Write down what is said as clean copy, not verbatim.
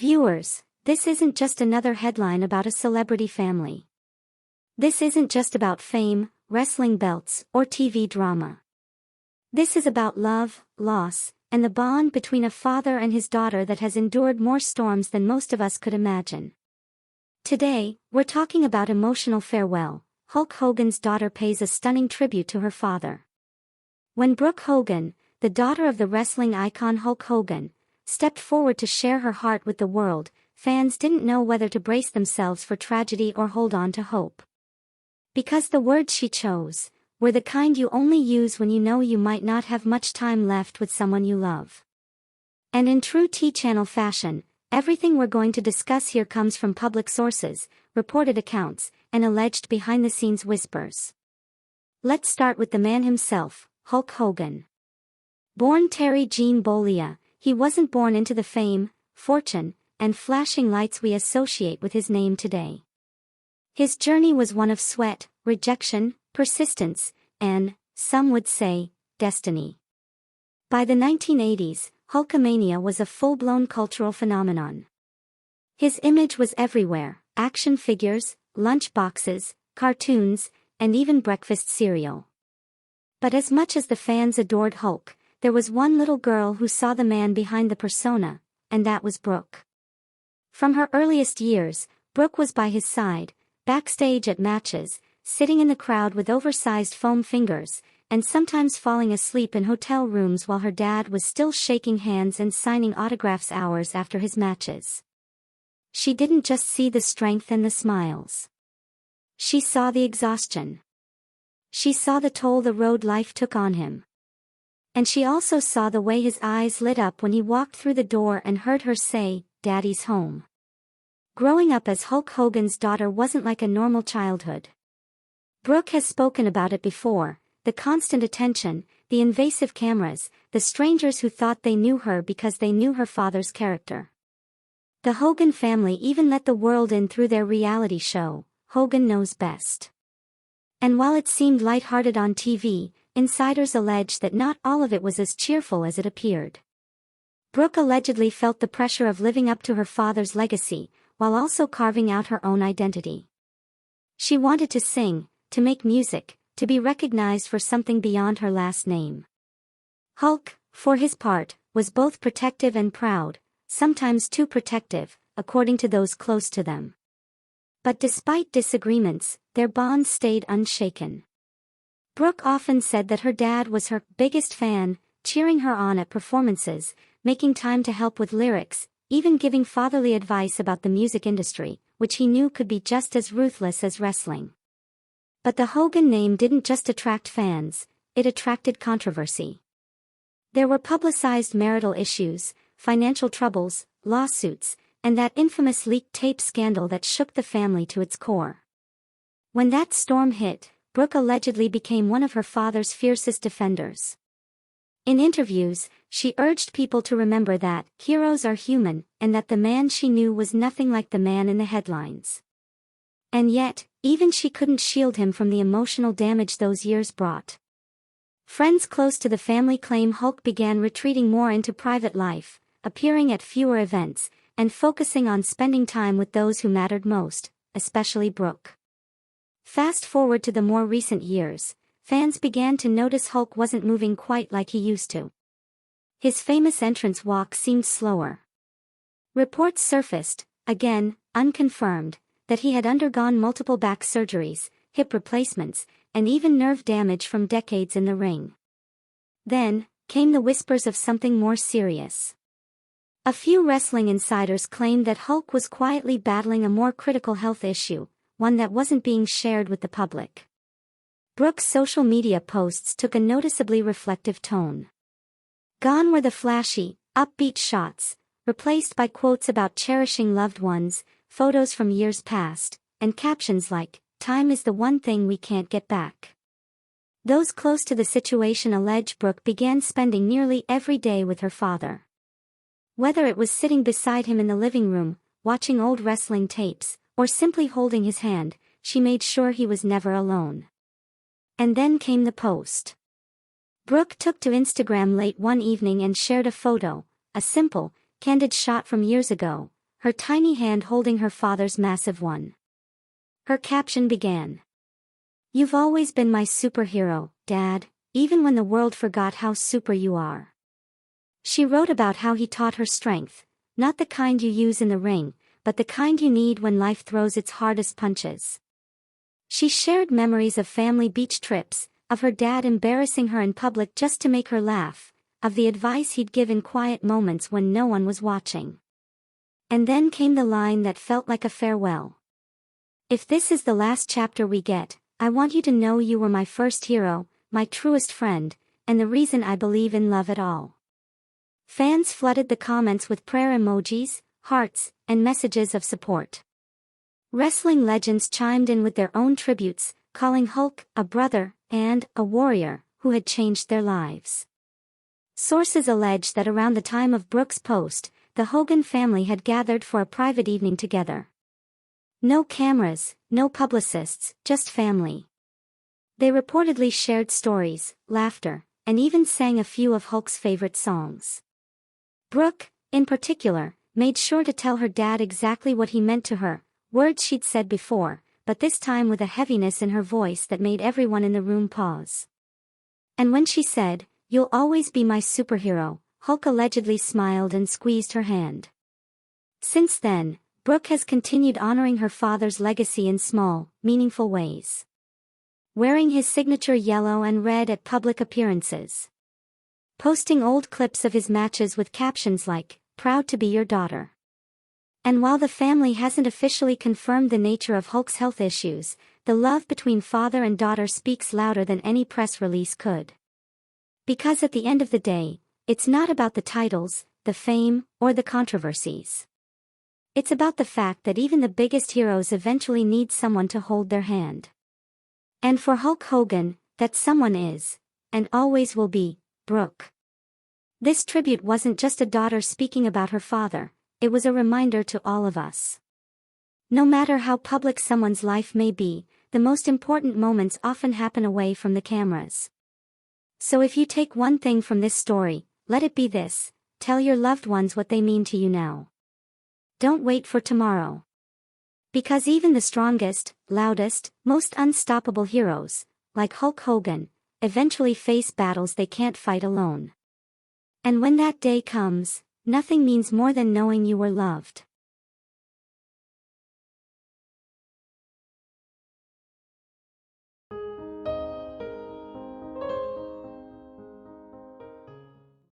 Viewers, this isn't just another headline about a celebrity family. This isn't just about fame, wrestling belts, or TV drama. This is about love, loss, and the bond between a father and his daughter that has endured more storms than most of us could imagine. Today, we're talking about emotional farewell. Hulk Hogan's daughter pays a stunning tribute to her father. When Brooke Hogan, the daughter of the wrestling icon Hulk Hogan, stepped forward to share her heart with the world, fans didn't know whether to brace themselves for tragedy or hold on to hope. Because the words she chose were the kind you only use when you know you might not have much time left with someone you love. And in true T-Channel fashion, everything we're going to discuss here comes from public sources, reported accounts, and alleged behind-the-scenes whispers. Let's start with the man himself, Hulk Hogan. Born Terry Gene Bollea, he wasn't born into the fame, fortune, and flashing lights we associate with his name today. His journey was one of sweat, rejection, persistence, and, some would say, destiny. By the 1980s, Hulkamania was a full-blown cultural phenomenon. His image was everywhere: action figures, lunch boxes, cartoons, and even breakfast cereal. But as much as the fans adored Hulk, there was one little girl who saw the man behind the persona, and that was Brooke. From her earliest years, Brooke was by his side, backstage at matches, sitting in the crowd with oversized foam fingers, and sometimes falling asleep in hotel rooms while her dad was still shaking hands and signing autographs hours after his matches. She didn't just see the strength and the smiles. She saw the exhaustion. She saw the toll the road life took on him. And she also saw the way his eyes lit up when he walked through the door and heard her say, "Daddy's home." Growing up as Hulk Hogan's daughter wasn't like a normal childhood. Brooke has spoken about it before: the constant attention, the invasive cameras, the strangers who thought they knew her because they knew her father's character. The Hogan family even let the world in through their reality show, Hogan Knows Best. And while it seemed lighthearted on TV, insiders allege that not all of it was as cheerful as it appeared. Brooke allegedly felt the pressure of living up to her father's legacy, while also carving out her own identity. She wanted to sing, to make music, to be recognized for something beyond her last name. Hulk, for his part, was both protective and proud, sometimes too protective, according to those close to them. But despite disagreements, their bond stayed unshaken. Brooke often said that her dad was her biggest fan, cheering her on at performances, making time to help with lyrics, even giving fatherly advice about the music industry, which he knew could be just as ruthless as wrestling. But the Hogan name didn't just attract fans, it attracted controversy. There were publicized marital issues, financial troubles, lawsuits, and that infamous leaked tape scandal that shook the family to its core. When that storm hit, Brooke allegedly became one of her father's fiercest defenders. In interviews, she urged people to remember that heroes are human, and that the man she knew was nothing like the man in the headlines. And yet, even she couldn't shield him from the emotional damage those years brought. Friends close to the family claim Hulk began retreating more into private life, appearing at fewer events, and focusing on spending time with those who mattered most, especially Brooke. Fast forward to the more recent years, fans began to notice Hulk wasn't moving quite like he used to. His famous entrance walk seemed slower. Reports surfaced, again, unconfirmed, that he had undergone multiple back surgeries, hip replacements, and even nerve damage from decades in the ring. Then came the whispers of something more serious. A few wrestling insiders claimed that Hulk was quietly battling a more critical health issue, one that wasn't being shared with the public. Brooke's social media posts took a noticeably reflective tone. Gone were the flashy, upbeat shots, replaced by quotes about cherishing loved ones, photos from years past, and captions like, "Time is the one thing we can't get back." Those close to the situation allege Brooke began spending nearly every day with her father. Whether it was sitting beside him in the living room, watching old wrestling tapes, or simply holding his hand, she made sure he was never alone. And then came the post. Brooke took to Instagram late one evening and shared a photo, a simple, candid shot from years ago, her tiny hand holding her father's massive one. Her caption began. "You've always been my superhero, Dad, even when the world forgot how super you are." She wrote about how he taught her strength, not the kind you use in the ring, but the kind you need when life throws its hardest punches. She shared memories of family beach trips, of her dad embarrassing her in public just to make her laugh, of the advice he'd give in quiet moments when no one was watching. And then came the line that felt like a farewell. "If this is the last chapter we get, I want you to know you were my first hero, my truest friend, and the reason I believe in love at all." Fans flooded the comments with prayer emojis, hearts, and messages of support. Wrestling legends chimed in with their own tributes, calling Hulk a brother and a warrior who had changed their lives. Sources allege that around the time of Brooke's post, the Hogan family had gathered for a private evening together. No cameras, no publicists, just family. They reportedly shared stories, laughter, and even sang a few of Hulk's favorite songs. Brooke, in particular, made sure to tell her dad exactly what he meant to her, words she'd said before, but this time with a heaviness in her voice that made everyone in the room pause. And when she said, "You'll always be my superhero," Hulk allegedly smiled and squeezed her hand. Since then, Brooke has continued honoring her father's legacy in small, meaningful ways. Wearing his signature yellow and red at public appearances. Posting old clips of his matches with captions like, "Proud to be your daughter." And while the family hasn't officially confirmed the nature of Hulk's health issues, the love between father and daughter speaks louder than any press release could. Because at the end of the day, it's not about the titles, the fame, or the controversies. It's about the fact that even the biggest heroes eventually need someone to hold their hand. And for Hulk Hogan, that someone is, and always will be, Brooke. This tribute wasn't just a daughter speaking about her father, it was a reminder to all of us. No matter how public someone's life may be, the most important moments often happen away from the cameras. So if you take one thing from this story, let it be this: tell your loved ones what they mean to you now. Don't wait for tomorrow. Because even the strongest, loudest, most unstoppable heroes, like Hulk Hogan, eventually face battles they can't fight alone. And when that day comes, nothing means more than knowing you were loved.